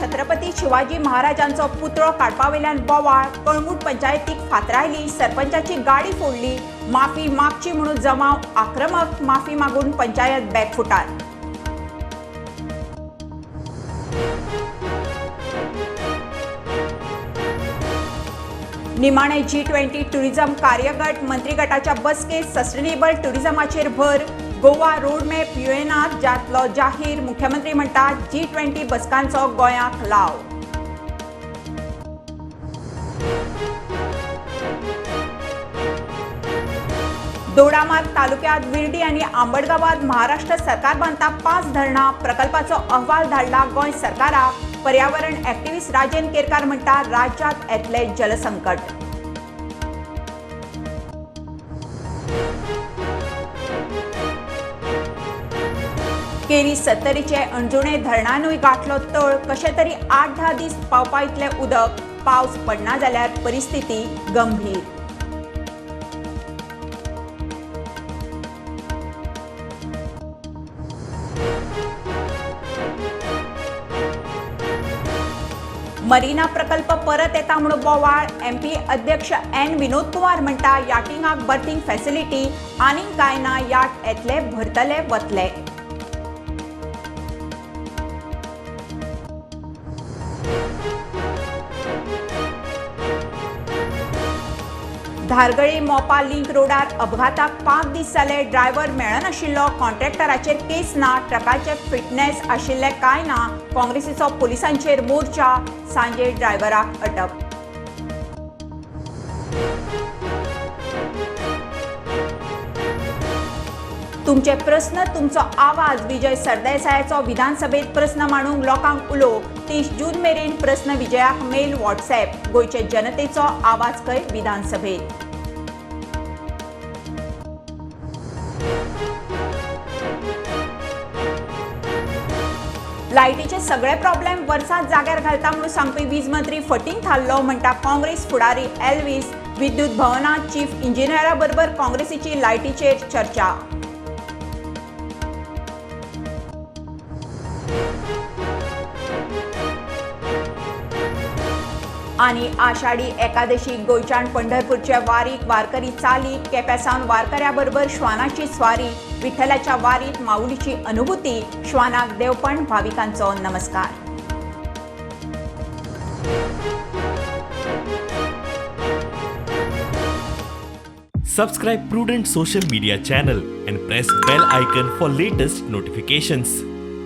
छत्रपती शिवाजी महाराजांचो पुतळो काडपावेल्यान बोवाळ, कळंगूट पंचायतीक फातरायली, सरपंचाची गाडी फोडली, माफी मागची म्हणून जमाव आक्रमक, माफी मागून पंचायत बॅकफुटार. निमाणे G20 टुरिझम कार्यगट मंत्री गटाच्या बसकेत सस्टेनेबल टुरिझमाचेर भर, गोवा रोडमॅप युएनात जातलो जाहीर, मुख्यमंत्री म्हणटात G20 बसकांचो गोंयाक लाव. दोडामार्ग तालुक्यात विर्डी आणि आंबडगावात महाराष्ट्र सरकार बांदता 5 धरणां, प्रकल्पाचो अहवाल धाडला गोंय सरकाराक. पर्यावरण ॲक्टिव्हिस्ट राजेंद्र केरकार म्हणटा राज्यात येतले जलसंकट. केरी 70चे अणजुणे धरणानूय गाठलो तळ, कशे तरी 8-10 दीस पावपा इतले उदक, पावस पडना जाल्यार परिस्थिती गंभीर. मरीना प्रकल्प परत येता म्हणून बोवाळ, MP अध्यक्ष N विनोद कुमार म्हणटा याटिंगाक बर्थिंग फॅसिलिटी, आनीक काय ना याट येतले भरतले वतले. धारगळी मोपा लिंक रोडार अपघाताक 5 दीस जाले, ड्रायव्हर मेळनाशिल्लो, कॉन्ट्रॅक्टराचेर केस ना, ट्रकाचे फिटनेस आशिल्ले काय ना, काँग्रेसीचो पुलिसांचेर मोर्चा, सांजे ड्रायव्हराक अटक. तुमचे प्रस्न तुमचो आवाज, विजय सरदेसायाचो विधानसभेत प्रस्न मांडूंक लोकांक उलो, 30 जून मेरेन प्रस्न विजयाक मेल व्हॉट्सॲप, गोंयचे जनतेचो आवाज खंय विधानसभेत. लायटीचे सगळे प्रॉब्लेम वर्सात जाग्यार घालता म्हणून सांगपी वीज मंत्री फटींग थारलो, म्हणटा काँग्रेस फुडारी एल्विस. विद्युत भवनात चीफ इंजिनियरा बरोबर काँग्रेसीची लायटीचेर चर्चा. आनी आषाढी एकादशी गोंयच्यान पंढरपूरचे वारीक वारकरी चालीक, केप्यासावन वारकऱ्या बरोबर श्वानाची स्वारी, विठ्ठलाच्या वारीत माऊलीची अनुभूती, श्वानाक देवपण भाविकांचो नमस्कार. Subscribe Prudent social media channel and press bell icon for latest notifications.